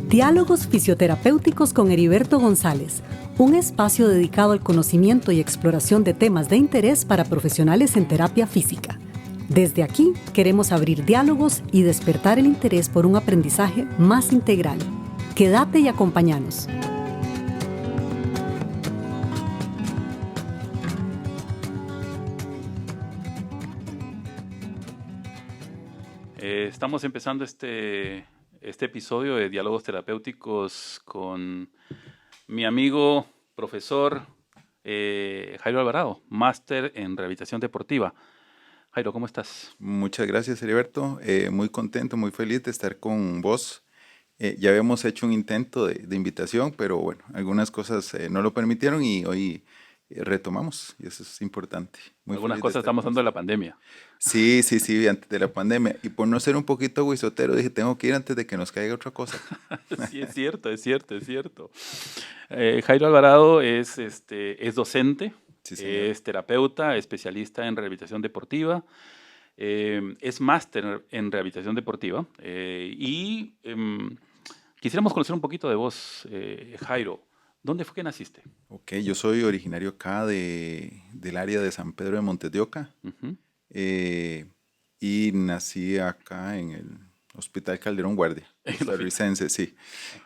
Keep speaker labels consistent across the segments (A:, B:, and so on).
A: Diálogos Fisioterapéuticos con Heriberto González, un espacio dedicado al conocimiento y exploración de temas de interés para profesionales en terapia física. Desde aquí queremos abrir diálogos y despertar el interés por un aprendizaje más integral. Quédate y acompáñanos.
B: Estamos empezando este episodio de Diálogos Terapéuticos con mi amigo, profesor Jairo Alvarado, máster en rehabilitación deportiva. Jairo, ¿cómo estás?
C: Muchas gracias, Heriberto. Muy contento, muy feliz de estar con vos. Ya habíamos hecho un intento de invitación, pero bueno, algunas cosas no lo permitieron y hoy retomamos y eso es importante. Muy
B: Algunas
C: feliz de
B: cosas
C: estar
B: estamos
C: con
B: dando de
C: usted.
B: la pandemia.
C: Sí, antes de la pandemia. Y por no ser un poquito guisotero, dije, tengo que ir antes de que nos caiga otra cosa.
B: Sí, es cierto. Jairo Alvarado es docente,
C: Sí, señor.
B: es terapeuta, especialista en rehabilitación deportiva, es máster en rehabilitación deportiva quisiéramos conocer un poquito de vos, Jairo. ¿Dónde fue que naciste?
C: Ok, yo soy originario acá del área de San Pedro de Montes de Oca.
B: Ujú.
C: eh, y nací acá en el Hospital Calderón Guardia,
B: En el hospital.
C: costarricense, sí.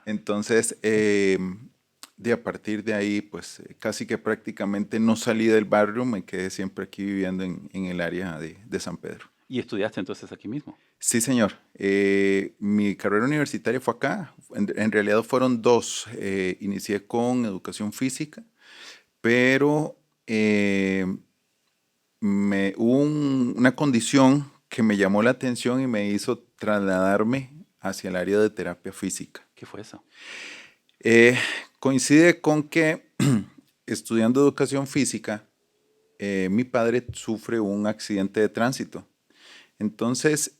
C: Entonces, de a partir de ahí, pues casi que prácticamente no salí del barrio, me quedé siempre aquí viviendo en el área de San Pedro.
B: ¿Y estudiaste entonces aquí mismo?
C: Sí, señor. Mi carrera universitaria fue acá. En realidad fueron dos. Inicié con educación física, pero hubo una condición que me llamó la atención y me hizo trasladarme hacia el área de terapia física.
B: ¿Qué fue eso?
C: Eh, Coincide con que estudiando educación física, mi padre sufre un accidente de tránsito. Entonces,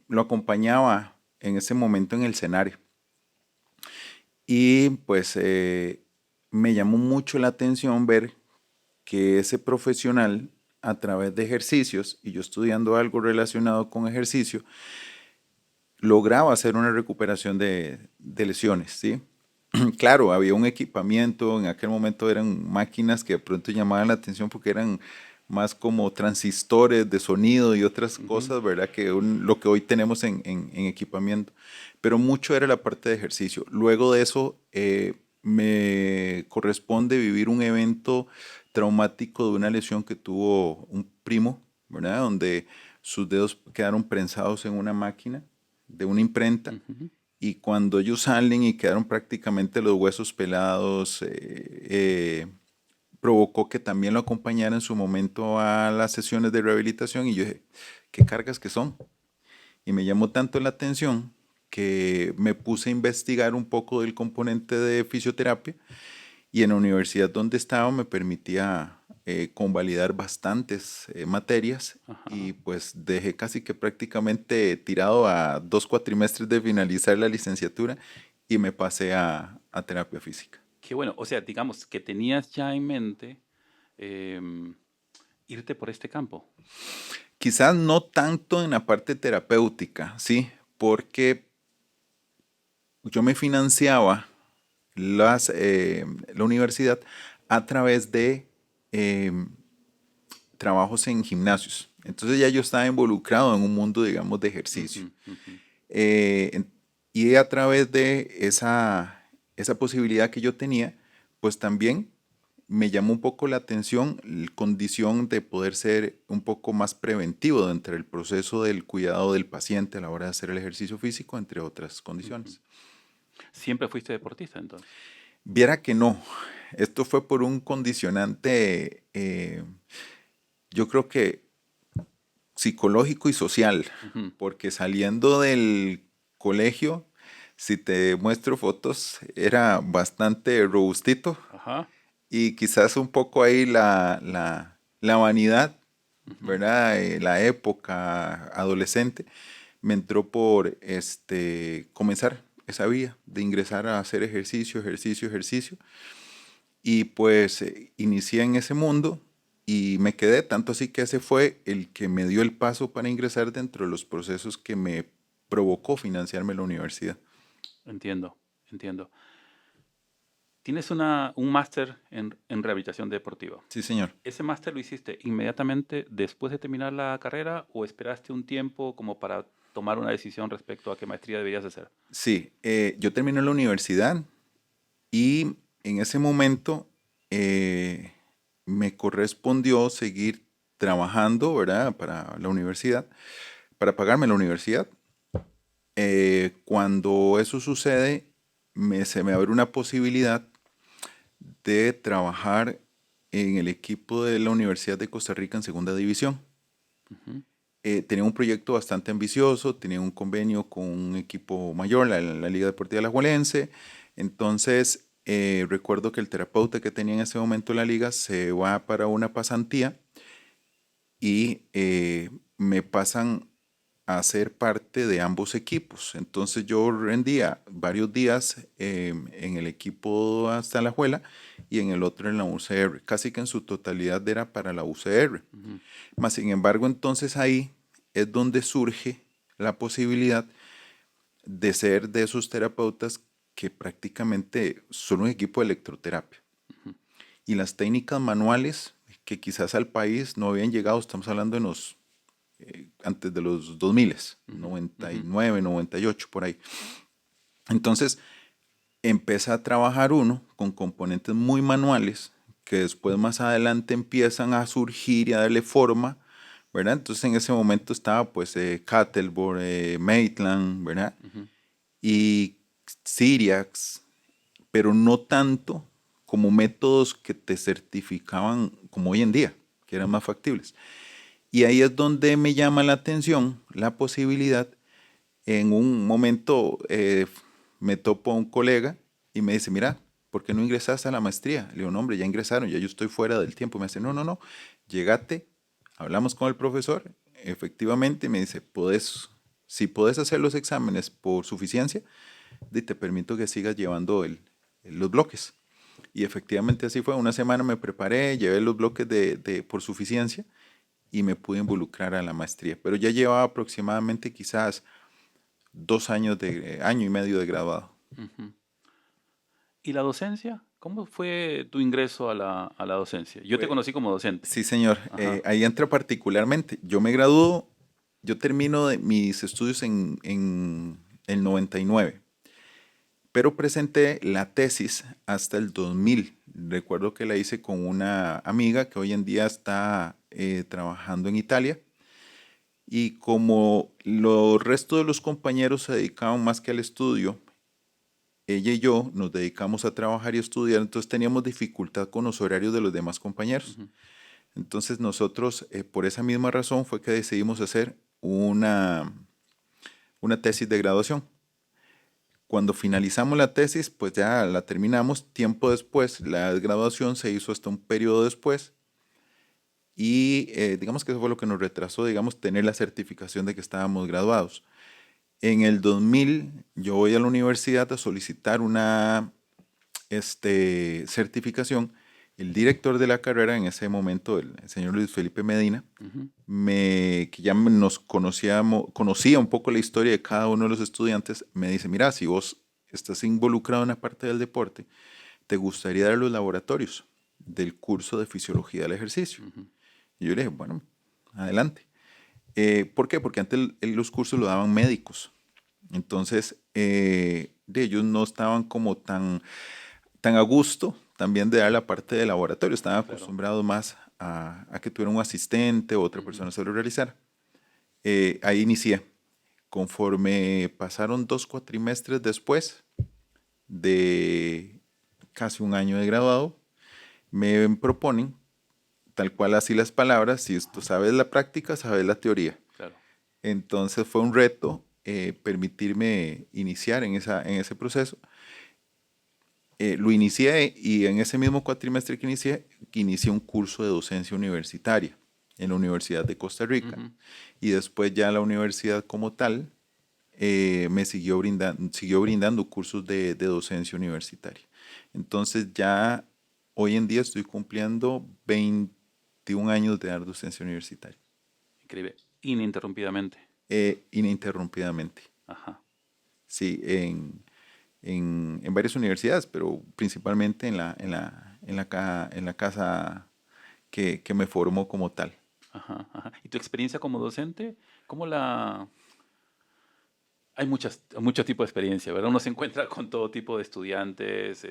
C: lo acompañaba en ese momento en el escenario. Y pues me llamó mucho la atención ver que ese profesional, a través de ejercicios, y yo estudiando algo relacionado con ejercicio, lograba hacer una recuperación de lesiones, ¿sí? Claro, había un equipamiento, en aquel momento eran máquinas que de pronto llamaban la atención porque eran más como transistores de sonido y otras
B: Ujú.
C: cosas, ¿verdad? Que lo que hoy tenemos en equipamiento. Pero mucho era la parte de ejercicio. Luego de eso, me corresponde vivir un evento traumático de una lesión que tuvo un primo, ¿verdad? Donde sus dedos quedaron prensados en una máquina de una imprenta
B: Ujú.
C: y cuando ellos salen y quedaron prácticamente los huesos pelados, provocó que también lo acompañara en su momento a las sesiones de rehabilitación y yo dije, ¿qué cargas que son? Y me llamó tanto la atención que me puse a investigar un poco del componente de fisioterapia y en la universidad donde estaba me permitía convalidar bastantes materias y
B: Ajá.
C: pues dejé casi que prácticamente tirado a 2 cuatrimestres de finalizar la licenciatura y me pasé a terapia física.
B: Qué bueno. O sea, digamos que tenías ya en mente em, irte por este campo.
C: Quizás no tanto en la parte terapéutica, ¿sí? Porque yo me financiaba la universidad a través de eh, trabajos en gimnasios. Entonces ya yo estaba involucrado en un mundo, digamos, de ejercicio.
B: Ujú, ujú.
C: Y a través de esa posibilidad que yo tenía, pues también me llamó un poco la atención la condición de poder ser un poco más preventivo dentro del proceso del cuidado del paciente a la hora de hacer el ejercicio físico, entre otras condiciones.
B: ¿Siempre fuiste deportista entonces?
C: Viera que no, esto fue por un condicionante, yo creo que psicológico y social,
B: Ujú.
C: porque saliendo del colegio, si te muestro fotos, era bastante robustito
B: Ajá.
C: y quizás un poco ahí la vanidad,
B: Ujú.
C: ¿verdad? La época adolescente me entró por comenzar esa vía de ingresar a hacer ejercicio y pues inicié en ese mundo y me quedé, tanto así que ese fue el que me dio el paso para ingresar dentro de los procesos que me provocó financiarme la universidad.
B: Entiendo. entiendo. Tienes un máster en rehabilitación deportiva.
C: Sí, señor.
B: ¿Ese máster lo hiciste inmediatamente después de terminar la carrera o esperaste un tiempo como para tomar una decisión respecto a qué maestría deberías hacer?
C: Sí, yo terminé la universidad y en ese momento me correspondió seguir trabajando, ¿verdad? Para la universidad, para pagarme la universidad. Cuando eso sucede, se me abre una posibilidad de trabajar en el equipo de la Universidad de Costa Rica en segunda división.
B: Ujú.
C: Tenía un proyecto bastante ambicioso, tenía un convenio con un equipo mayor, la Liga Deportiva Alajuelense. Entonces, recuerdo que el terapeuta que tenía en ese momento la liga se va para una pasantía y me pasan a ser parte de ambos equipos. Entonces yo rendía varios días en el equipo hasta la Juela y en el otro en la UCR. Casi que en su totalidad era para la UCR.
B: Ujú.
C: Más sin embargo, entonces ahí es donde surge la posibilidad de ser de esos terapeutas que prácticamente son un equipo de electroterapia. Y las técnicas manuales que quizás al país no habían llegado, estamos hablando de antes de los 2000,
B: Ujú.
C: 99, 98, por ahí. Entonces empieza a trabajar uno con componentes muy manuales que después más adelante empiezan a surgir y a darle forma, ¿verdad? Entonces en ese momento estaba pues Cattelborn, Maitland, ¿verdad?
B: Ujú.
C: Y Syriax, pero no tanto como métodos que te certificaban como hoy en día, que eran más factibles. Y ahí es donde me llama la atención la posibilidad. En un momento me topo a un colega y me dice, mira, ¿por qué no ingresaste a la maestría? Le digo, no, hombre, ya ingresaron, ya yo estoy fuera del tiempo. Me dice, no, no, no, llégate, hablamos con el profesor, efectivamente, me dice, si podés hacer los exámenes por suficiencia, te permito que sigas llevando los bloques. Y efectivamente así fue. Una semana me preparé, llevé los bloques por suficiencia y me pude involucrar a la maestría. Pero ya llevaba aproximadamente quizás 2 años año y medio de graduado.
B: Ujú. ¿Y la docencia? ¿Cómo fue tu ingreso a la docencia? Yo te
C: Pues,
B: conocí como docente.
C: sí, señor.
B: Ajá.
C: Ahí entra particularmente. Yo me gradúo, yo termino mis estudios en el 99, pero presenté la tesis hasta el 2000. Recuerdo que la hice con una amiga que hoy en día está trabajando en Italia. Y como los restos de los compañeros se dedicaban más que al estudio, ella y yo nos dedicamos a trabajar y estudiar, entonces teníamos dificultad con los horarios de los demás compañeros.
B: Ujú.
C: Entonces nosotros, por esa misma razón, fue que decidimos hacer una tesis de graduación. Cuando finalizamos la tesis, pues ya la terminamos. Tiempo después, la graduación se hizo hasta un periodo después. Y digamos que eso fue lo que nos retrasó, digamos, tener la certificación de que estábamos graduados. En el 2000 yo voy a la universidad a solicitar una certificación. El director de la carrera en ese momento, el señor Luis Felipe Medina,
B: Ujú.
C: que ya nos conocía un poco la historia de cada uno de los estudiantes, me dice, mira, si vos estás involucrado en la parte del deporte, ¿te gustaría dar los laboratorios del curso de fisiología del ejercicio?
B: Ujú.
C: Y yo le dije, bueno, adelante. ¿Por qué? Porque antes los cursos lo daban médicos. Entonces, de ellos no estaban como tan a gusto también de dar la parte de laboratorio. Estaban
B: Claro.
C: acostumbrados más a que tuviera un asistente o otra
B: Ujú.
C: persona se lo realizara. Ahí inicié. Conforme pasaron 2 cuatrimestres después de casi un año de graduado, me proponen, tal cual así las palabras, si tú sabes la práctica, sabes la teoría.
B: Claro.
C: Entonces fue un reto permitirme iniciar en ese proceso. Lo inicié y en ese mismo cuatrimestre que inicié un curso de docencia universitaria en la Universidad de Costa Rica.
B: Ujú.
C: Y después ya la universidad como tal me siguió brindando cursos de docencia universitaria. Entonces ya hoy en día estoy cumpliendo 21 años de dar docencia universitaria,
B: Increíble. Ininterrumpidamente.
C: ininterrumpidamente.
B: Ajá.
C: Sí, en varias universidades, pero principalmente en la casa que me formó como tal.
B: Ajá, ajá. ¿Y tu experiencia como docente? ¿Cómo la...? Hay muchos tipos de experiencia, ¿verdad? Uno se encuentra con todo tipo de estudiantes,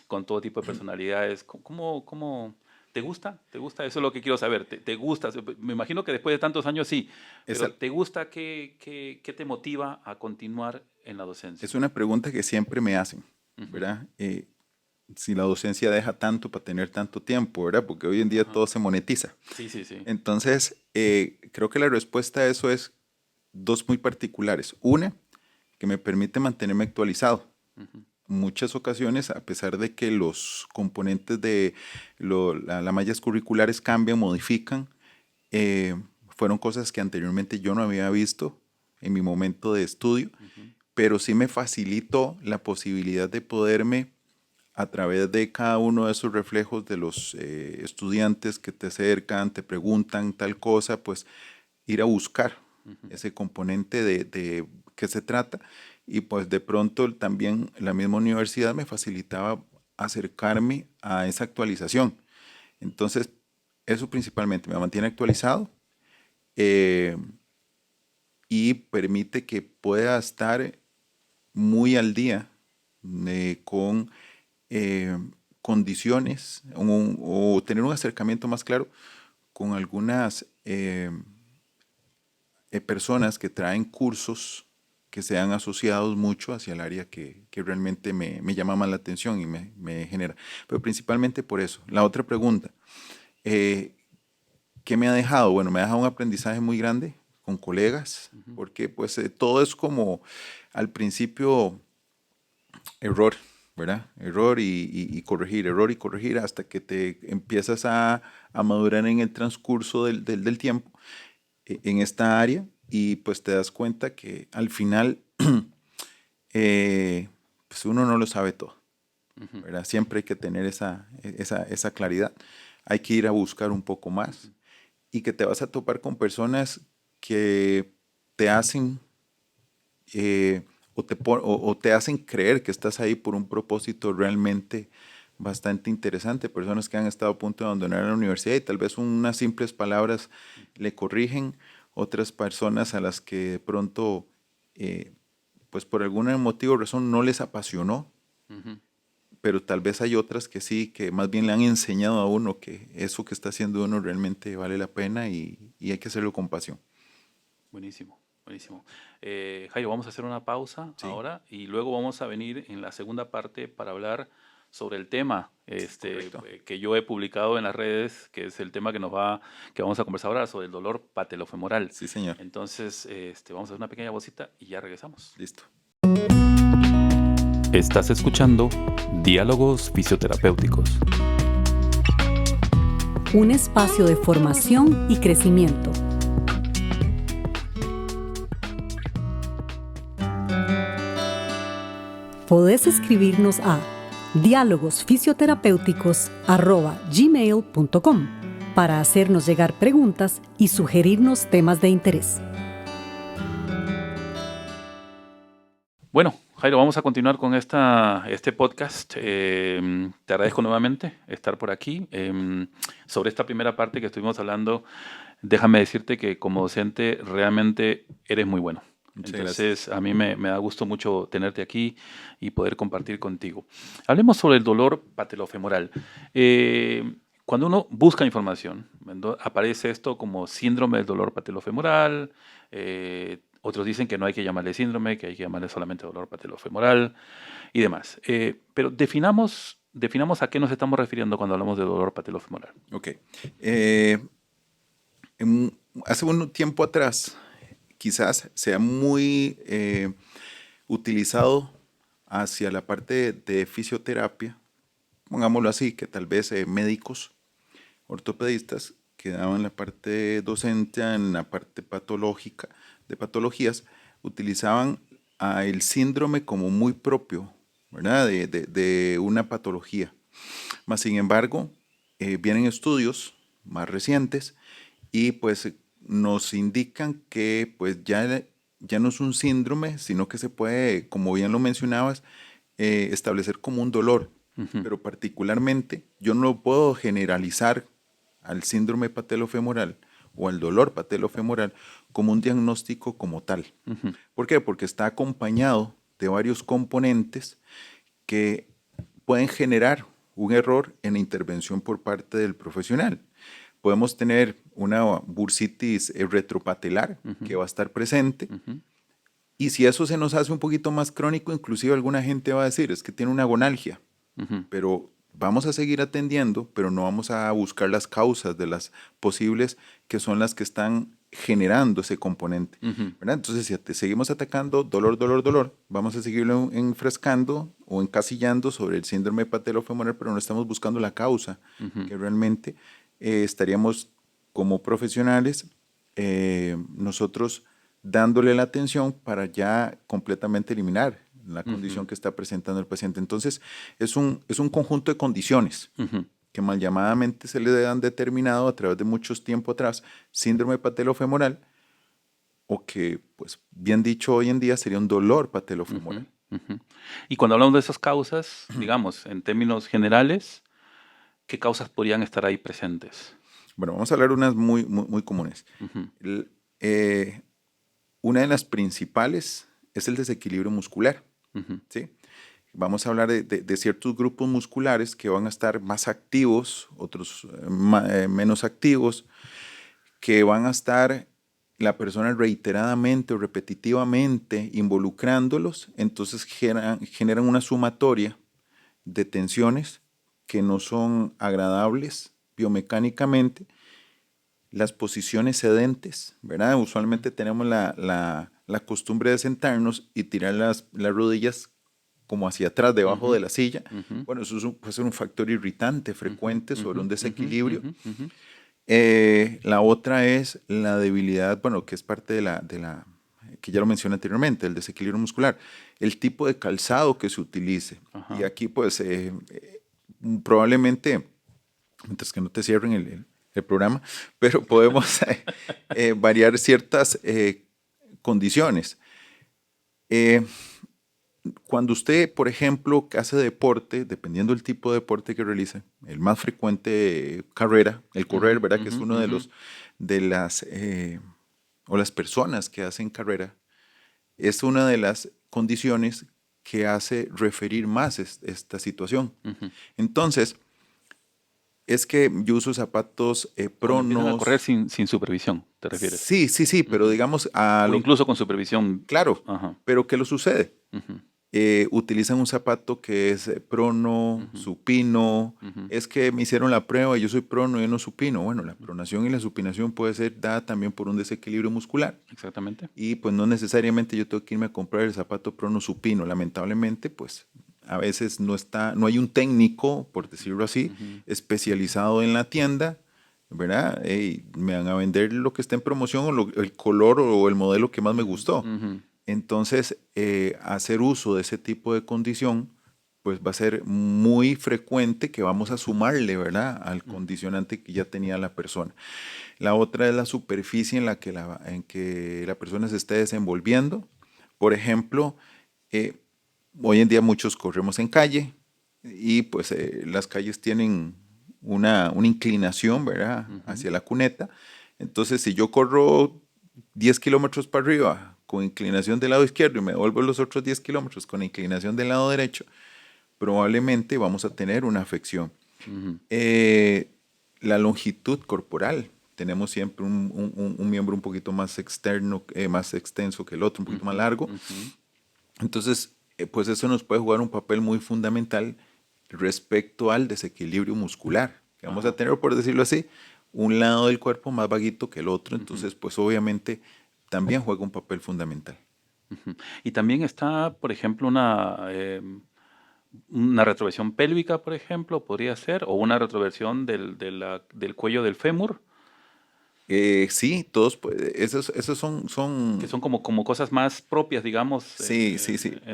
B: con todo tipo de personalidades. ¿Cómo te gusta? ¿Te gusta? Eso es lo que quiero saber. ¿Te gusta? Me imagino que después de tantos años sí, pero
C: Esa
B: ¿te gusta? ¿Qué te motiva a continuar en la docencia?
C: es una pregunta que siempre me hacen,
B: Ujú.
C: ¿verdad? Si la docencia deja tanto para tener tanto tiempo, ¿verdad? Porque hoy en día
B: Ajá.
C: todo se monetiza.
B: Sí, sí, sí.
C: Entonces, creo que la respuesta a eso es dos muy particulares. Una, que me permite mantenerme actualizado.
B: Ujú,
C: Muchas ocasiones, a pesar de que los componentes de las mallas curriculares cambian, modifican, eh, fueron cosas que anteriormente yo no había visto en mi momento de estudio,
B: ujú,
C: pero sí me facilitó la posibilidad de poderme, a través de cada uno de esos reflejos de los estudiantes que te acercan, te preguntan tal cosa, pues ir a buscar
B: ujú.
C: ese componente de qué se trata. Y pues de pronto también la misma universidad me facilitaba acercarme a esa actualización. Entonces, eso principalmente me mantiene actualizado, eh, y permite que pueda estar muy al día con eh, condiciones o tener un acercamiento más claro con algunas personas que traen cursos que sean asociados mucho hacia el área que realmente me llama más la atención y me genera. Pero principalmente por eso. La otra pregunta, eh, ¿qué me ha dejado? Bueno, me ha dejado un aprendizaje muy grande con colegas,
B: Ujú.
C: porque pues todo es como al principio error, ¿verdad? Error y corregir, error y corregir hasta que te empiezas a madurar en el transcurso del tiempo en esta área y pues te das cuenta que al final pues uno no lo sabe todo,
B: Ujú,
C: ¿verdad? Siempre hay que tener esa claridad. Hay que ir a buscar un poco
B: ujú,
C: más y que te vas a topar con personas que te hacen o te hacen creer que estás ahí por un propósito realmente bastante interesante. Personas que han estado a punto de abandonar la universidad y tal vez unas simples palabras le corrigen. Otras personas a las que de pronto, eh, pues por algún motivo o razón no les apasionó,
B: ujú.
C: pero tal vez hay otras que sí, que más bien le han enseñado a uno que eso que está haciendo uno realmente vale la pena y hay que hacerlo con pasión.
B: Buenísimo, buenísimo. Jairo, vamos a hacer una pausa
C: Sí,
B: ahora y luego vamos a venir en la segunda parte para hablar sobre el tema
C: correcto.
B: que yo he publicado en las redes, que es el tema que vamos a conversar ahora sobre el dolor patelofemoral.
C: Sí, señor.
B: Entonces, vamos a hacer una pequeña pausita y ya regresamos.
C: Listo.
B: Estás escuchando Diálogos Fisioterapéuticos.
A: Un espacio de formación y crecimiento. Podés escribirnos a dialogosfisioterapéuticos@gmail.com para hacernos llegar preguntas y sugerirnos temas de interés.
B: Bueno, Jairo, vamos a continuar con este podcast. Te agradezco nuevamente estar por aquí. Sobre esta primera parte que estuvimos hablando, déjame decirte que como docente realmente eres muy bueno.
C: Muchas gracias.
B: Entonces, a mí me da gusto mucho tenerte aquí y poder compartir contigo. Hablemos sobre el dolor patelofemoral. Cuando uno busca información, aparece esto como síndrome del dolor patelofemoral. Otros dicen que no hay que llamarle síndrome, que hay que llamarle solamente dolor patelofemoral y demás. Pero definamos a qué nos estamos refiriendo cuando hablamos de dolor patelofemoral.
C: Ok. Eh, Hace un tiempo atrás, quizás sea muy utilizado hacia la parte de fisioterapia, pongámoslo así, que tal vez médicos, ortopedistas, que daban la parte docente en la parte patológica, de patologías, utilizaban a el síndrome como muy propio, ¿verdad? De una patología. Más sin embargo, vienen estudios más recientes y pues nos indican que pues ya ya no es un síndrome, sino que se puede, como bien lo mencionabas, establecer como un dolor. Pero particularmente yo no lo puedo generalizar al síndrome patelofemoral o al dolor patelofemoral como un diagnóstico como tal. ¿Por qué? Porque está acompañado de varios componentes que pueden generar un error en la intervención por parte del profesional. Podemos tener una bursitis retropatelar que va a estar presente, y si eso se nos hace un poquito más crónico, inclusive alguna gente va a decir, es que tiene una gonalgia, pero vamos a seguir atendiendo, pero no vamos a buscar las causas de las posibles que son las que están generando ese componente. ¿Verdad? Entonces, si seguimos atacando dolor, dolor, dolor, vamos a seguirlo enfrescando o encasillando sobre el síndrome patelofemoral, pero no estamos buscando la causa, que realmente estaríamos como profesionales nosotros dándole la atención para ya completamente eliminar la condición que está presentando el paciente. Entonces, es un conjunto de condiciones que mal llamadamente se le han determinado a través de muchos tiempo atrás síndrome patelofemoral, o que, pues, bien dicho hoy en día sería un dolor patelofemoral.
B: Y cuando hablamos de esas causas, digamos, en términos generales, ¿qué causas podrían estar ahí presentes?
C: Bueno, vamos a hablar de unas muy, muy, muy comunes. Una de las principales es el desequilibrio muscular. ¿Sí? Vamos a hablar de ciertos grupos musculares que van a estar más activos, otros menos activos, que van a estar la persona reiteradamente o repetitivamente involucrándolos, entonces generan una sumatoria de tensiones que no son agradables biomecánicamente. Las posiciones sedentes, ¿verdad? Usualmente tenemos la costumbre de sentarnos y tirar las rodillas como hacia atrás, debajo de la silla. Bueno, eso puede ser un factor irritante frecuente sobre un desequilibrio. La otra es la debilidad, bueno, que es parte de la que ya lo mencioné anteriormente, el desequilibrio muscular. El tipo de calzado que se utilice. Y aquí, pues, probablemente, mientras que no te cierren el programa, pero podemos variar ciertas condiciones. Cuando usted, por ejemplo, hace deporte, dependiendo del tipo de deporte que realice, el más frecuente carrera, el correr, ¿verdad? Que es uno de las personas que hacen carrera, es una de las condiciones que hace referir más esta situación. Entonces, es que yo uso zapatos pronos.
B: Empiezan a correr sin supervisión, ¿te refieres?
C: Sí, pero digamos...
B: o incluso con supervisión.
C: Claro, pero ¿qué lo sucede? Utilizan un zapato que es prono, supino. Es que me hicieron la prueba y yo soy prono y yo no supino. Bueno, la pronación y la supinación puede ser dada también por un desequilibrio muscular.
B: Exactamente.
C: Y pues no necesariamente yo tengo que irme a comprar el zapato prono supino. Lamentablemente, pues a veces no hay un técnico, por decirlo así, especializado en la tienda, ¿verdad? Me van a vender lo que está en promoción o el color o el modelo que más me gustó. Entonces, hacer uso de ese tipo de condición, pues va a ser muy frecuente que vamos a sumarle, ¿verdad?, al condicionante que ya tenía la persona. La otra es la superficie en que la persona se esté desenvolviendo. Por ejemplo, hoy en día muchos corremos en calle y pues las calles tienen una inclinación, ¿verdad?, hacia la cuneta. Entonces, si yo corro 10 kilómetros para arriba con inclinación del lado izquierdo y me devuelvo los otros 10 kilómetros con inclinación del lado derecho, probablemente vamos a tener una afección. La longitud corporal. Tenemos siempre un miembro un poquito más externo, más extenso que el otro, un poquito más largo. Entonces, pues eso nos puede jugar un papel muy fundamental respecto al desequilibrio muscular que vamos a tener, por decirlo así, un lado del cuerpo más vaguito que el otro. Entonces, pues obviamente también juega un papel fundamental.
B: Y también está, por ejemplo, una retroversión pélvica, por ejemplo, podría ser, o una retroversión del cuello del fémur.
C: Sí, todos, esos son...
B: Que son como cosas más propias, digamos,
C: sí.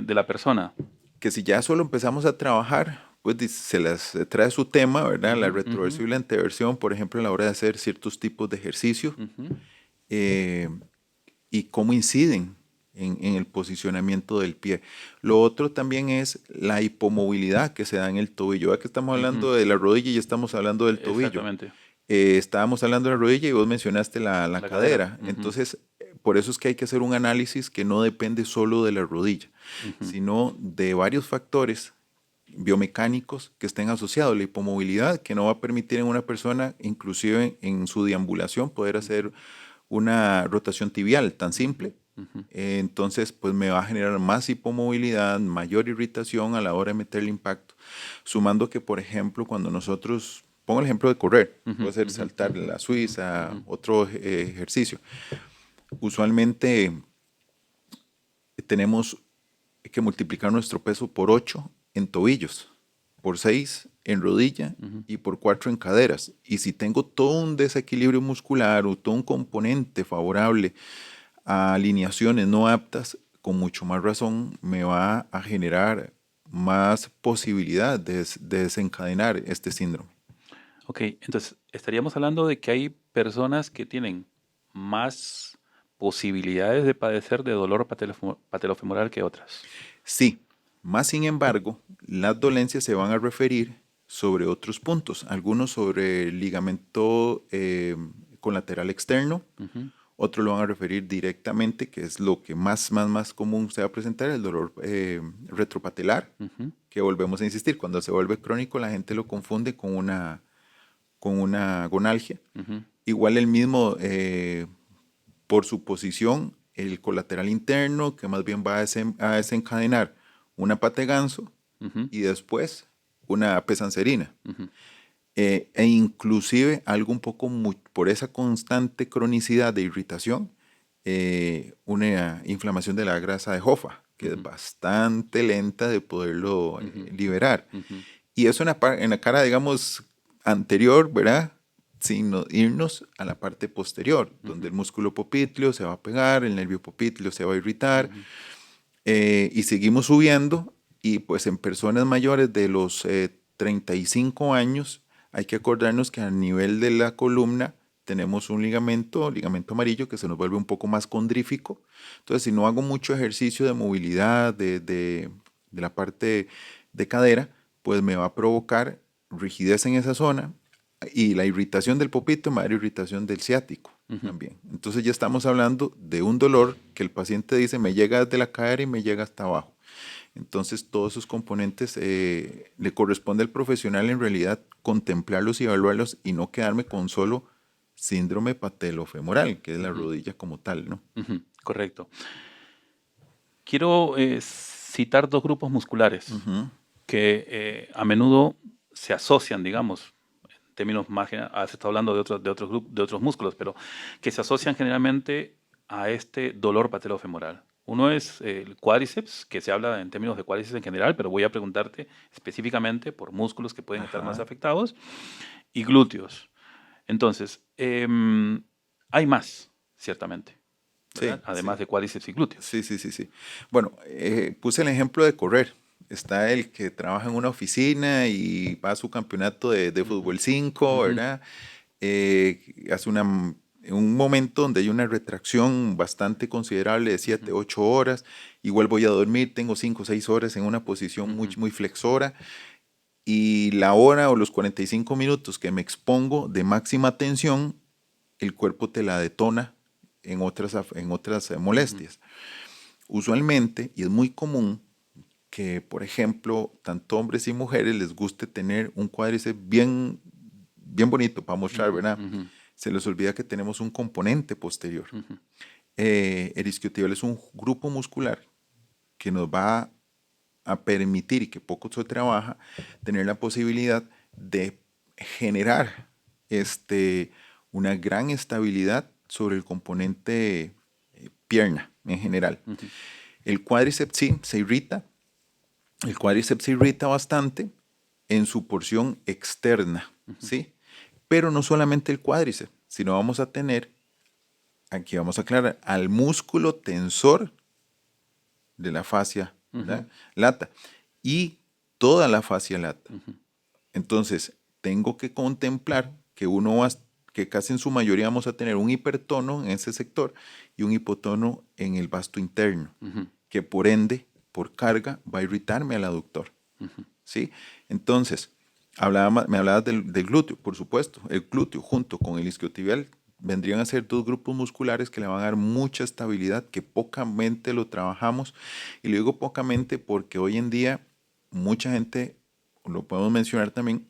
B: de la persona.
C: Que si ya solo empezamos a trabajar, pues se las trae su tema, ¿verdad? La retroversión y la anteversión, por ejemplo, a la hora de hacer ciertos tipos de ejercicios y cómo inciden en el posicionamiento del pie. Lo otro también es la hipomovilidad que se da en el tobillo. Ya que estamos hablando de la rodilla y estamos hablando del tobillo.
B: Exactamente.
C: Estábamos hablando de la rodilla y vos mencionaste la cadera.
B: Ujú.
C: Entonces, por eso es que hay que hacer un análisis que no depende solo de la rodilla, sino de varios factores biomecánicos que estén asociados. La hipomovilidad, que no va a permitir en una persona, inclusive en su deambulación, poder hacer una rotación tibial tan simple. Entonces, pues me va a generar más hipomovilidad, mayor irritación a la hora de meter el impacto. Sumando que, por ejemplo, cuando nosotros, pongo el ejemplo de correr, puede ser saltar la Suiza, otro ejercicio. Usualmente tenemos que multiplicar nuestro peso por 8 en tobillos, por 6 en rodilla y por 4 en caderas. Y si tengo todo un desequilibrio muscular o todo un componente favorable a alineaciones no aptas, con mucho más razón me va a generar más posibilidad de desencadenar este síndrome.
B: Ok, entonces estaríamos hablando de que hay personas que tienen más posibilidades de padecer de dolor patelofemoral que otras.
C: Sí, más sin embargo, las dolencias se van a referir sobre otros puntos, algunos sobre el ligamento colateral externo, otros lo van a referir directamente, que es lo que más común se va a presentar, el dolor retropatelar, que volvemos a insistir, cuando se vuelve crónico la gente lo confunde con una gonalgia. Igual el mismo, por su posición, el colateral interno, que más bien va a desencadenar una pata de ganso y después una pesancerina. E inclusive algo un poco por esa constante cronicidad de irritación, una inflamación de la grasa de Hoffa, que es bastante lenta de poderlo liberar. Y eso en la cara, digamos, anterior, ¿verdad? Sin irnos a la parte posterior, donde el músculo popitleo se va a pegar, el nervio popitleo se va a irritar, y seguimos subiendo, y pues en personas mayores de los 35 años, hay que acordarnos que a nivel de la columna tenemos un ligamento amarillo, que se nos vuelve un poco más condrífico. Entonces, si no hago mucho ejercicio de movilidad de la parte de cadera, pues me va a provocar rigidez en esa zona, y la irritación del popito me va a dar irritación del ciático también. Entonces ya estamos hablando de un dolor que el paciente dice me llega desde la cadera y me llega hasta abajo. Entonces todos esos componentes le corresponde al profesional en realidad contemplarlos y evaluarlos, y no quedarme con solo síndrome patelofemoral, que es la rodilla como tal, ¿no?
B: Correcto. Quiero citar dos grupos musculares que a menudo se asocian, digamos, en términos más generales, se está hablando de otros músculos, pero que se asocian generalmente a este dolor patelofemoral. Uno es el cuádriceps, que se habla en términos de cuádriceps en general, pero voy a preguntarte específicamente por músculos que pueden estar más afectados, y glúteos. Entonces, hay más, ciertamente, ¿verdad?
C: Sí,
B: Además
C: sí.
B: de cuádriceps y glúteos.
C: Sí. Bueno, puse el ejemplo de correr. Está el que trabaja en una oficina y va a su campeonato de fútbol 5, ¿verdad? Hace un momento donde hay una retracción bastante considerable de 7, 8 horas. Igual voy a dormir, tengo 5 o 6 horas en una posición muy flexora. Y la hora o los 45 minutos que me expongo de máxima tensión, el cuerpo te la detona en otras molestias. Usualmente, y es muy común, que, por ejemplo, tanto hombres y mujeres les guste tener un cuádriceps bien bonito para mostrar, ¿verdad? Se les olvida que tenemos un componente posterior. El isquiotibial es un grupo muscular que nos va a permitir, y que poco se trabaja, tener la posibilidad de generar una gran estabilidad sobre el componente pierna en general. El cuádriceps sí se irrita. El cuádriceps se irrita bastante en su porción externa, ¿sí? Pero no solamente el cuádriceps, sino vamos a tener, aquí vamos a aclarar, al músculo tensor de la fascia lata y toda la fascia lata. Entonces, tengo que contemplar que que casi en su mayoría vamos a tener un hipertono en ese sector y un hipotono en el vasto interno, que por ende, por carga, va a irritarme al aductor. ¿Sí? Entonces, me hablabas del glúteo, por supuesto. El glúteo junto con el isquiotibial vendrían a ser dos grupos musculares que le van a dar mucha estabilidad, que pocamente lo trabajamos. Y lo digo pocamente porque hoy en día mucha gente, lo podemos mencionar también,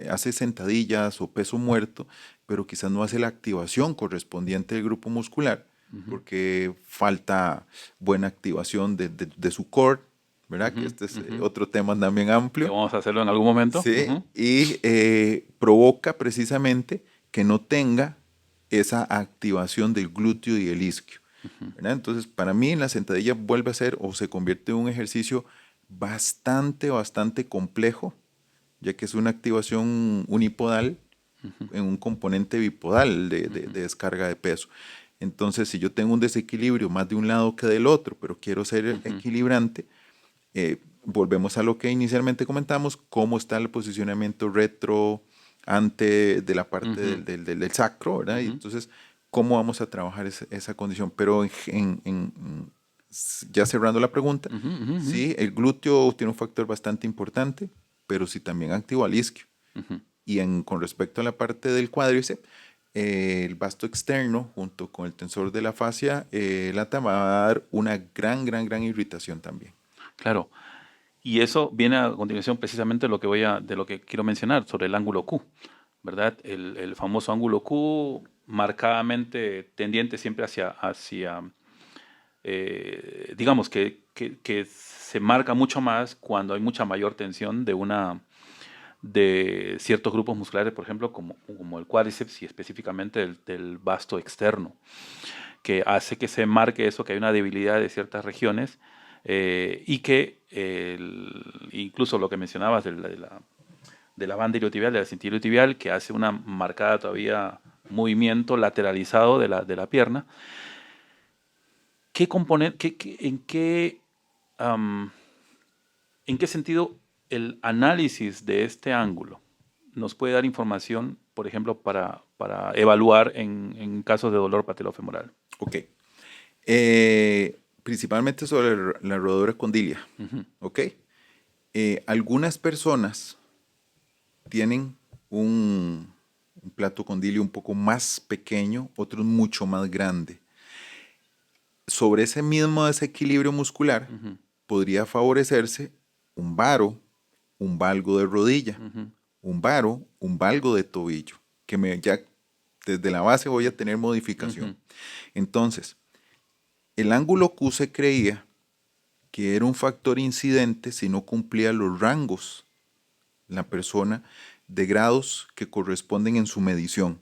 C: hace sentadillas o peso muerto, pero quizás no hace la activación correspondiente del grupo muscular porque falta buena activación de su core, ¿verdad? Que este es otro tema también amplio.
B: Que vamos a hacerlo en algún momento.
C: Sí, y provoca precisamente que no tenga esa activación del glúteo y el isquio. ¿Verdad? Entonces, para mí la sentadilla vuelve a ser o se convierte en un ejercicio bastante complejo, ya que es una activación unipodal en un componente bipodal de descarga de peso. Entonces, si yo tengo un desequilibrio más de un lado que del otro, pero quiero ser equilibrante, volvemos a lo que inicialmente comentamos, cómo está el posicionamiento retro ante de la parte del sacro, ¿verdad? Y entonces, cómo vamos a trabajar esa condición. Pero ya cerrando la pregunta, sí, el glúteo tiene un factor bastante importante, pero sí también activo al isquio. Y con respecto a la parte del cuádriceps, el vasto externo junto con el tensor de la fascia lata va a dar una gran irritación también.
B: Claro. Y eso viene a continuación precisamente de lo que quiero mencionar sobre el ángulo Q, ¿verdad? El famoso ángulo Q marcadamente tendiente siempre hacia digamos que se marca mucho más cuando hay mucha mayor tensión de ciertos grupos musculares, por ejemplo, como el cuádriceps y específicamente del vasto externo, que hace que se marque eso, que hay una debilidad de ciertas regiones y que incluso lo que mencionabas de la banda iliotibial, de la cinta iliotibial, que hace una marcada todavía movimiento lateralizado de la pierna. ¿Qué componente, en qué sentido el análisis de este ángulo nos puede dar información, por ejemplo, para evaluar en casos de dolor patelofemoral?
C: Ok. Principalmente sobre la rodadura condilia. Ok. Algunas personas tienen un plato condilio un poco más pequeño, otros mucho más grande. Sobre ese mismo desequilibrio muscular podría favorecerse un varo, un valgo de rodilla, un varo, un valgo de tobillo, que ya desde la base voy a tener modificación. Entonces, el ángulo Q se creía que era un factor incidente si no cumplía los rangos la persona de grados que corresponden en su medición.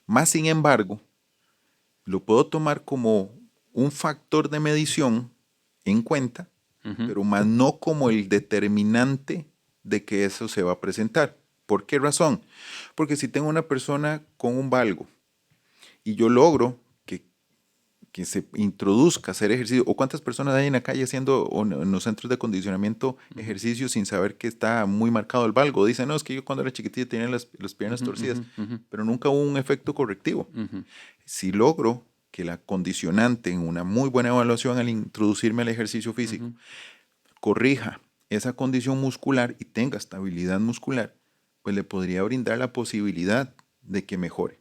C: Más sin embargo, lo puedo tomar como un factor de medición en cuenta, pero más no como el determinante de que eso se va a presentar. ¿Por qué razón? Porque si tengo una persona con un valgo y yo logro que se introduzca a hacer ejercicio, o cuántas personas hay en la calle haciendo, o en los centros de condicionamiento, ejercicio sin saber que está muy marcado el valgo. Dicen, no, es que yo cuando era chiquitito tenía las piernas torcidas, pero nunca hubo un efecto correctivo. Si logro que la condicionante en una muy buena evaluación al introducirme al ejercicio físico corrija esa condición muscular y tenga estabilidad muscular, pues le podría brindar la posibilidad de que mejore.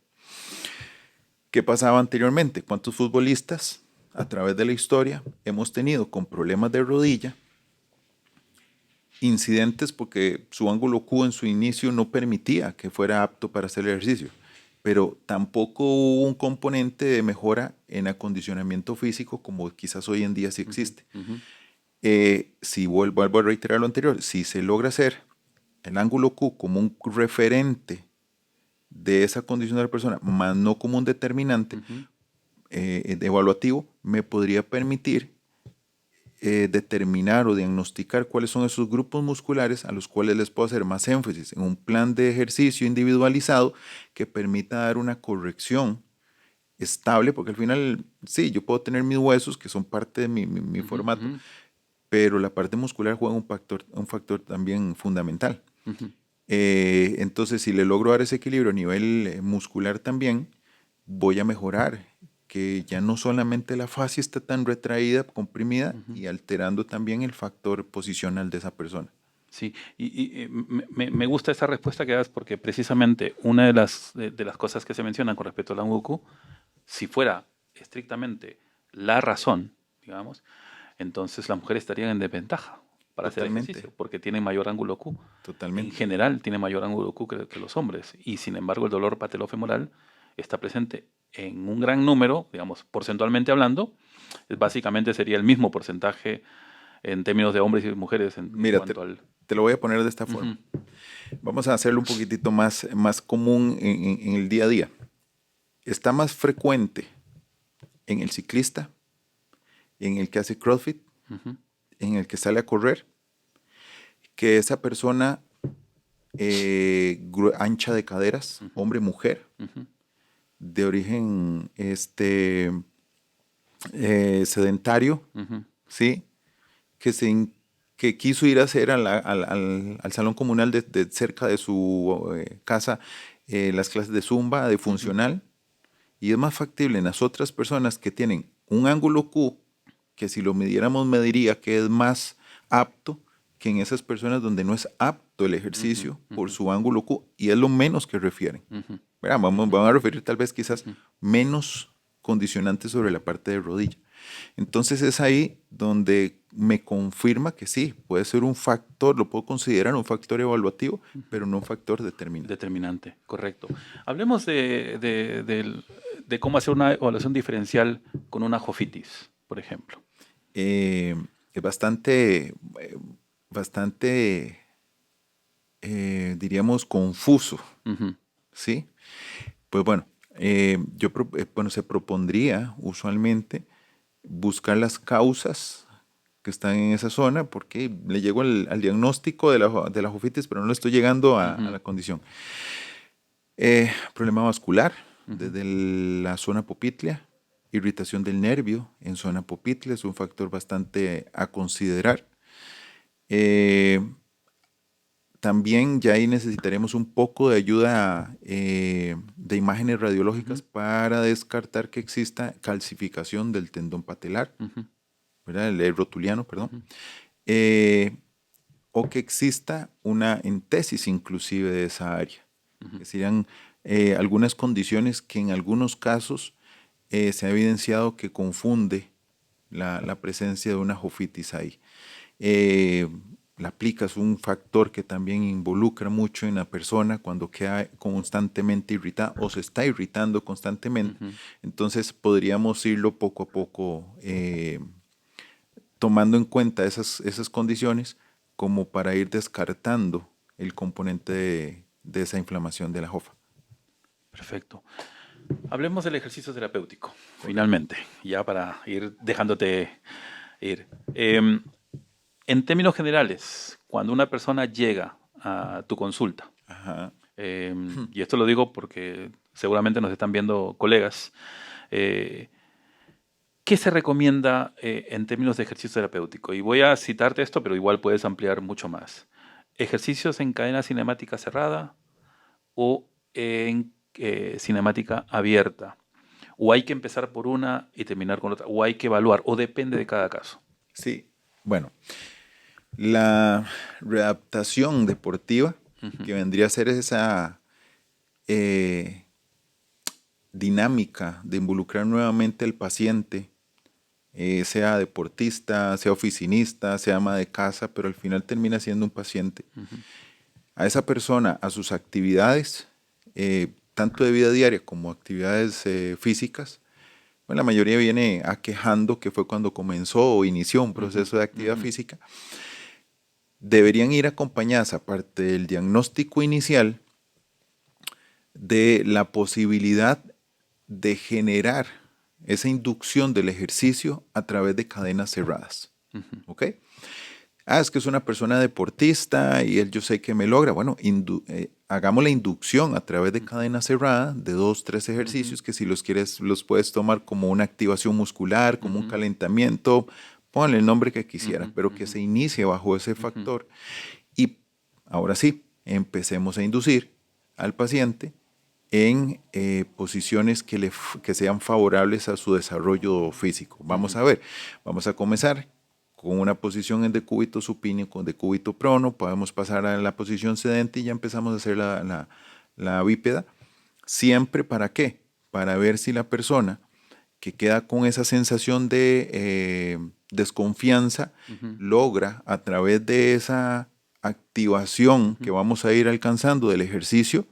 C: ¿Qué pasaba anteriormente? ¿Cuántos futbolistas a través de la historia hemos tenido con problemas de rodilla, incidentes porque su ángulo Q en su inicio no permitía que fuera apto para hacer el ejercicio, pero tampoco hubo un componente de mejora en acondicionamiento físico como quizás hoy en día sí existe? Si vuelvo a reiterar lo anterior, si se logra hacer el ángulo Q como un referente de esa condición de la persona, más no como un determinante evaluativo, me podría permitir determinar o diagnosticar cuáles son esos grupos musculares a los cuales les puedo hacer más énfasis en un plan de ejercicio individualizado que permita dar una corrección estable, porque al final, sí, yo puedo tener mis huesos que son parte de mi formato, pero la parte muscular juega un factor también fundamental. Entonces, si le logro dar ese equilibrio a nivel muscular también, voy a mejorar que ya no solamente la fascia está tan retraída, comprimida, y alterando también el factor posicional de esa persona.
B: Sí, y me gusta esa respuesta que das porque precisamente una de las cosas que se mencionan con respecto al ángulo Q, si fuera estrictamente la razón, digamos, entonces las mujeres estarían en desventaja para hacer
C: Totalmente.
B: ejercicio porque tienen mayor ángulo Q. En
C: Totalmente.
B: general tiene mayor ángulo Q que los hombres y sin embargo el dolor patelofemoral está presente en un gran número, digamos, porcentualmente hablando, básicamente sería el mismo porcentaje en términos de hombres y mujeres en
C: Mira,
B: cuanto al...
C: te lo voy a poner de esta forma. Vamos a hacerlo un poquitito más común en el día a día. Está más frecuente en el ciclista, en el que hace CrossFit, en el que sale a correr, que esa persona ancha de caderas, hombre-mujer, de origen sedentario, ¿sí? Que quiso ir a hacer al salón comunal de cerca de su casa las clases de zumba, de funcional, y es más factible en las otras personas que tienen un ángulo Q, que si lo midiéramos mediría que es más apto que en esas personas donde no es apto el ejercicio por su ángulo Q, y es lo menos que refieren. Vamos a referir tal vez quizás menos condicionantes sobre la parte de rodilla. Entonces es ahí donde me confirma que sí, puede ser un factor, lo puedo considerar un factor evaluativo, pero no un factor determinante.
B: Determinante, correcto. Hablemos de cómo hacer una evaluación diferencial con una jofitis, por ejemplo.
C: Es bastante, diríamos, confuso, ¿sí? Pues bueno, se propondría usualmente buscar las causas que están en esa zona, porque le llego al diagnóstico de la jofitis, pero no le estoy llegando a la condición. Problema vascular, desde la zona popitlea, irritación del nervio en zona popitlea es un factor bastante a considerar. También ya ahí necesitaremos un poco de ayuda de imágenes radiológicas para descartar que exista calcificación del tendón patelar, ¿verdad? El rotuliano, perdón. O que exista una entesis inclusive de esa área. Que serían algunas condiciones que en algunos casos se ha evidenciado que confunde la presencia de una jofitis ahí. La plica es un factor que también involucra mucho en la persona cuando queda constantemente irritada o se está irritando constantemente. Entonces podríamos irlo poco a poco tomando en cuenta esas condiciones como para ir descartando el componente de esa inflamación de la jofa.
B: Perfecto. Hablemos del ejercicio terapéutico, finalmente, ya para ir dejándote ir. En términos generales, cuando una persona llega a tu consulta, y esto lo digo porque seguramente nos están viendo colegas, ¿qué se recomienda en términos de ejercicio terapéutico? Y voy a citarte esto, pero igual puedes ampliar mucho más. ¿Ejercicios en cadena cinemática cerrada o en cinemática abierta? ¿O hay que empezar por una y terminar con otra? ¿O hay que evaluar? ¿O depende de cada caso?
C: Sí, bueno. La readaptación deportiva, que vendría a ser esa dinámica de involucrar nuevamente al paciente, sea deportista, sea oficinista, sea ama de casa, pero al final termina siendo un paciente. A esa persona, a sus actividades, tanto de vida diaria como actividades físicas, bueno, la mayoría viene aquejando que fue cuando comenzó o inició un proceso de actividad física. Deberían ir acompañadas, aparte del diagnóstico inicial, de la posibilidad de generar esa inducción del ejercicio a través de cadenas cerradas. ¿Ok? Es que es una persona deportista y él yo sé que me logra. Bueno, hagamos la inducción a través de cadena cerrada de 2, 3 ejercicios que si los quieres los puedes tomar como una activación muscular, como un calentamiento, pónganle el nombre que quisieran, pero que se inicie bajo ese factor. Y ahora sí, empecemos a inducir al paciente en posiciones que sean favorables a su desarrollo físico. Vamos a ver, vamos a comenzar con una posición en decúbito supinio, con decúbito prono, podemos pasar a la posición sedente y ya empezamos a hacer la bípeda. Siempre, ¿para qué? Para ver si la persona que queda con esa sensación de desconfianza logra, a través de esa activación que vamos a ir alcanzando del ejercicio,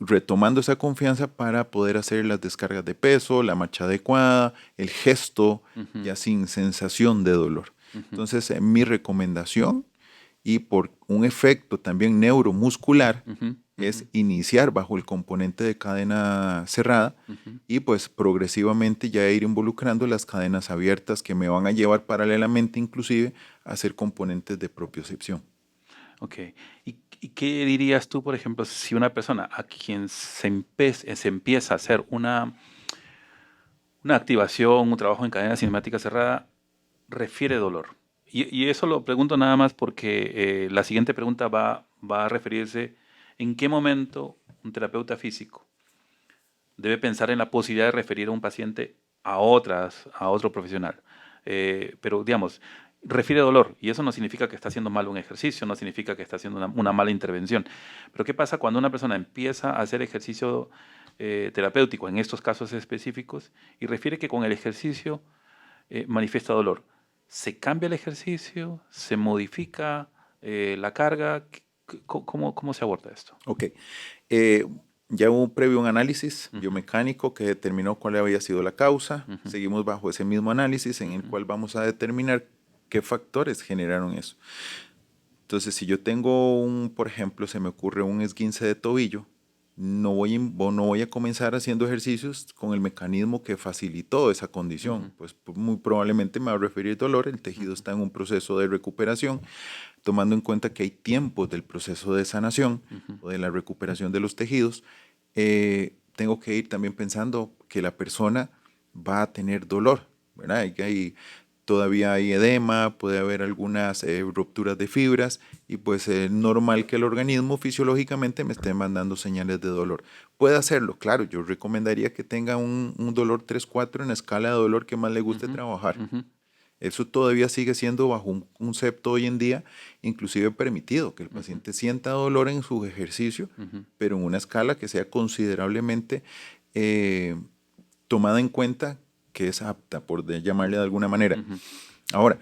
C: retomando esa confianza para poder hacer las descargas de peso, la marcha adecuada, el gesto, ya sin sensación de dolor. Entonces, mi recomendación, y por un efecto también neuromuscular, es iniciar bajo el componente de cadena cerrada y pues progresivamente ya ir involucrando las cadenas abiertas que me van a llevar paralelamente inclusive a ser componentes de propiocepción.
B: Ok. ¿Y qué dirías tú, por ejemplo, si una persona a quien se empieza a hacer una activación, un trabajo en cadena cinemática cerrada, refiere dolor? Y eso lo pregunto nada más porque la siguiente pregunta va a referirse en qué momento un terapeuta físico debe pensar en la posibilidad de referir a un paciente a otro profesional. Pero, digamos, refiere dolor, y eso no significa que está haciendo mal un ejercicio, no significa que está haciendo una mala intervención. Pero ¿qué pasa cuando una persona empieza a hacer ejercicio terapéutico en estos casos específicos y refiere que con el ejercicio manifiesta dolor? ¿Se cambia el ejercicio? ¿Se modifica la carga? ¿Cómo se aborda esto?
C: Ok. Ya hubo un análisis biomecánico que determinó cuál había sido la causa. Seguimos bajo ese mismo análisis en el cual vamos a determinar qué factores generaron eso. Entonces, si yo tengo por ejemplo, se me ocurre un esguince de tobillo, no voy a comenzar haciendo ejercicios con el mecanismo que facilitó esa condición. Pues muy probablemente me va a referir dolor, el tejido está en un proceso de recuperación, tomando en cuenta que hay tiempos del proceso de sanación o de la recuperación de los tejidos. Tengo que ir también pensando que la persona va a tener dolor, ¿verdad? Todavía hay edema, puede haber algunas rupturas de fibras y pues es normal que el organismo fisiológicamente me esté mandando señales de dolor. Puede hacerlo, claro, yo recomendaría que tenga un dolor 3-4 en la escala de dolor que más le guste trabajar. Eso todavía sigue siendo bajo un concepto hoy en día inclusive permitido, que el paciente sienta dolor en su ejercicio, pero en una escala que sea considerablemente tomada en cuenta, que es apta, por llamarle de alguna manera. Ahora,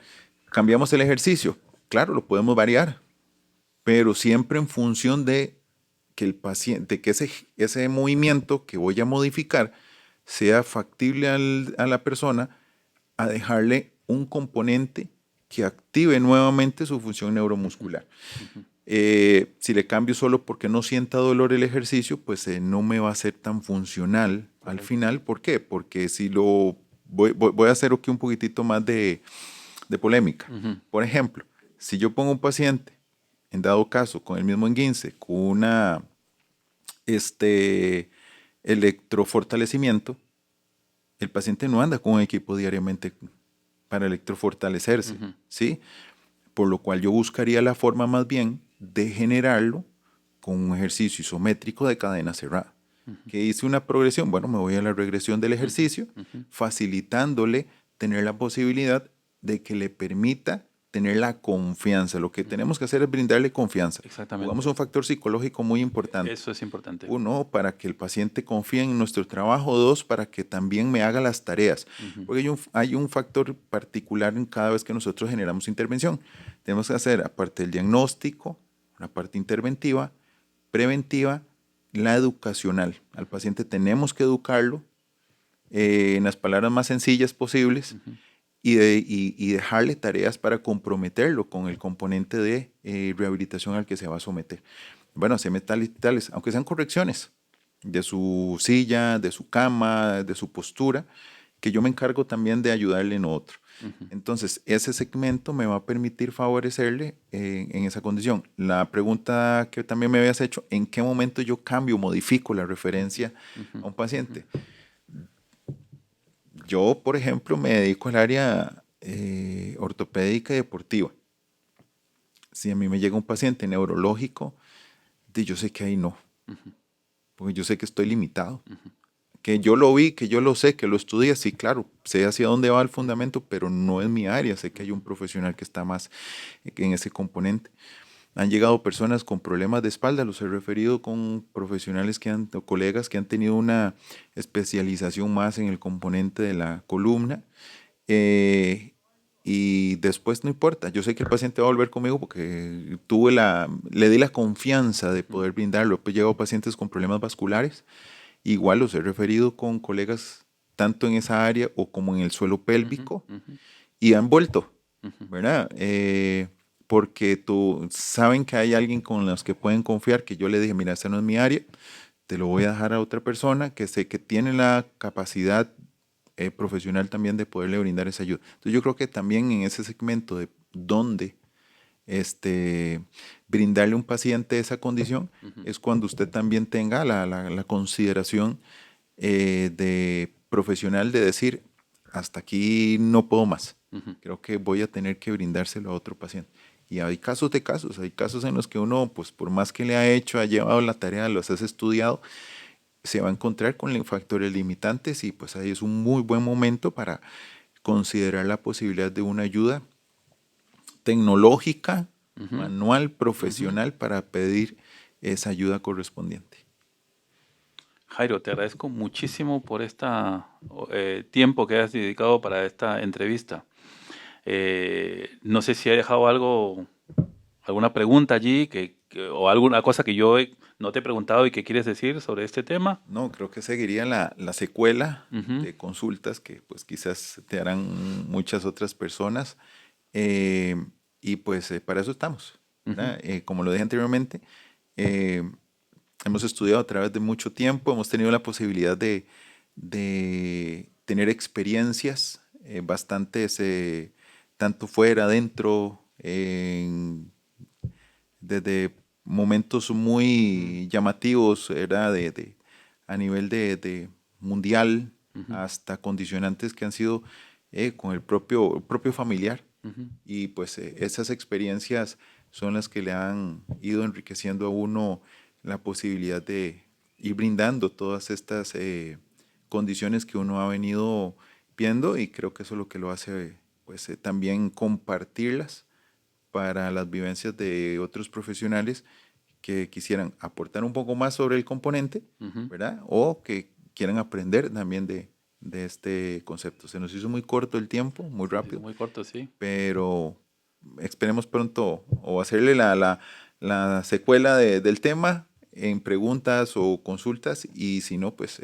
C: cambiamos el ejercicio. Claro, lo podemos variar, pero siempre en función de que el paciente, que ese movimiento que voy a modificar sea factible a la persona, a dejarle un componente que active nuevamente su función neuromuscular. Si le cambio solo porque no sienta dolor el ejercicio, pues no me va a ser tan funcional al final. ¿Por qué? Porque si voy a hacer aquí un poquitito más de polémica. Por ejemplo, si yo pongo un paciente, en dado caso, con el mismo esguince, con una electrofortalecimiento, el paciente no anda con un equipo diariamente para electrofortalecerse, ¿sí? Por lo cual yo buscaría la forma más bien de generarlo con un ejercicio isométrico de cadena cerrada. ¿Que hice una progresión? Bueno, me voy a la regresión del ejercicio, facilitándole tener la posibilidad de que le permita tener la confianza. Lo que tenemos que hacer es brindarle confianza.
B: Exactamente.
C: Jugamos un factor psicológico muy importante.
B: Eso es importante.
C: 1, para que el paciente confíe en nuestro trabajo. 2, para que también me haga las tareas. Porque hay un factor particular en cada vez que nosotros generamos intervención. Tenemos que hacer, aparte del diagnóstico, la parte interventiva, preventiva, la educacional. Al paciente tenemos que educarlo en las palabras más sencillas posibles y dejarle tareas para comprometerlo con el componente de rehabilitación al que se va a someter. Bueno, haceme tales y tales, aunque sean correcciones de su silla, de su cama, de su postura, que yo me encargo también de ayudarle en otro. Entonces, ese segmento me va a permitir favorecerle en esa condición. La pregunta que también me habías hecho, ¿en qué momento yo cambio, modifico la referencia a un paciente? Yo, por ejemplo, me dedico al área ortopédica y deportiva. Si a mí me llega un paciente neurológico, yo sé que ahí no, porque yo sé que estoy limitado. Que yo lo vi, que yo lo sé, que lo estudié, sí, claro, sé hacia dónde va el fundamento, pero no es mi área, sé que hay un profesional que está más en ese componente. Han llegado personas con problemas de espalda, los he referido con profesionales o colegas que han tenido una especialización más en el componente de la columna, y después no importa, yo sé que el paciente va a volver conmigo porque le di la confianza de poder brindarlo. He llegado pacientes con problemas vasculares, igual los he referido con colegas tanto en esa área o como en el suelo pélvico, y han vuelto, ¿verdad? Porque saben que hay alguien con los que pueden confiar, que yo le dije, mira, esta no es mi área, te lo voy a dejar a otra persona que sé que tiene la capacidad profesional también de poderle brindar esa ayuda. Entonces yo creo que también en ese segmento de dónde brindarle a un paciente esa condición es cuando usted también tenga la consideración de profesional de decir, hasta aquí no puedo más. Creo que voy a tener que brindárselo a otro paciente. Y hay casos de casos, hay casos en los que uno, pues por más que le ha hecho, ha llevado la tarea, los has estudiado, se va a encontrar con factores limitantes, y pues ahí es un muy buen momento para considerar la posibilidad de una ayuda tecnológica, manual, profesional, para pedir esa ayuda correspondiente.
B: Jairo, te agradezco muchísimo por este tiempo que has dedicado para esta entrevista. No sé si he dejado alguna pregunta allí o alguna cosa que yo no te he preguntado y que quieres decir sobre este tema.
C: No, creo que seguiría la secuela de consultas que pues quizás te harán muchas otras personas, y pues para eso estamos, ¿verdad? Como lo dije anteriormente, hemos estudiado a través de mucho tiempo, hemos tenido la posibilidad de tener experiencias bastantes, tanto fuera, dentro, desde momentos muy llamativos, ¿verdad? A nivel de mundial, hasta condicionantes que han sido con el propio familiar. Y pues esas experiencias son las que le han ido enriqueciendo a uno la posibilidad de ir brindando todas estas condiciones que uno ha venido viendo, y creo que eso es lo que lo hace pues también compartirlas para las vivencias de otros profesionales que quisieran aportar un poco más sobre el componente, ¿verdad? O que quieran aprender también de este concepto. Se nos hizo muy corto el tiempo, muy rápido.
B: Muy corto, sí.
C: Pero esperemos pronto o hacerle la secuela del tema en preguntas o consultas, y si no, pues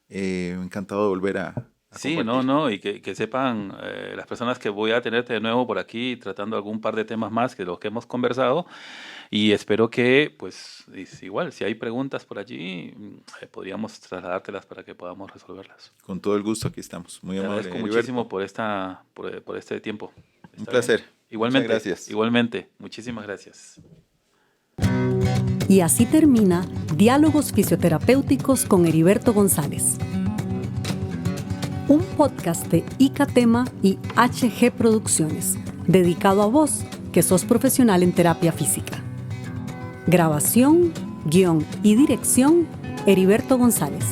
C: encantado de volver a
B: sí,
C: compartir.
B: y que sepan las personas que voy a tenerte de nuevo por aquí tratando algún par de temas más que los que hemos conversado, y espero que, pues, igual, si hay preguntas por allí, podríamos trasladártelas para que podamos resolverlas.
C: Con todo el gusto, aquí estamos. Muy
B: Te
C: amable,
B: agradezco
C: Heriberto.
B: muchísimo por este tiempo.
C: Un placer.
B: Bien. Igualmente.
C: Muchas gracias.
B: Igualmente. Muchísimas gracias.
A: Y así termina Diálogos Fisioterapéuticos con Heriberto González. Un podcast de ICATEMA y HG Producciones, dedicado a vos, que sos profesional en terapia física. Grabación, guión y dirección, Heriberto González.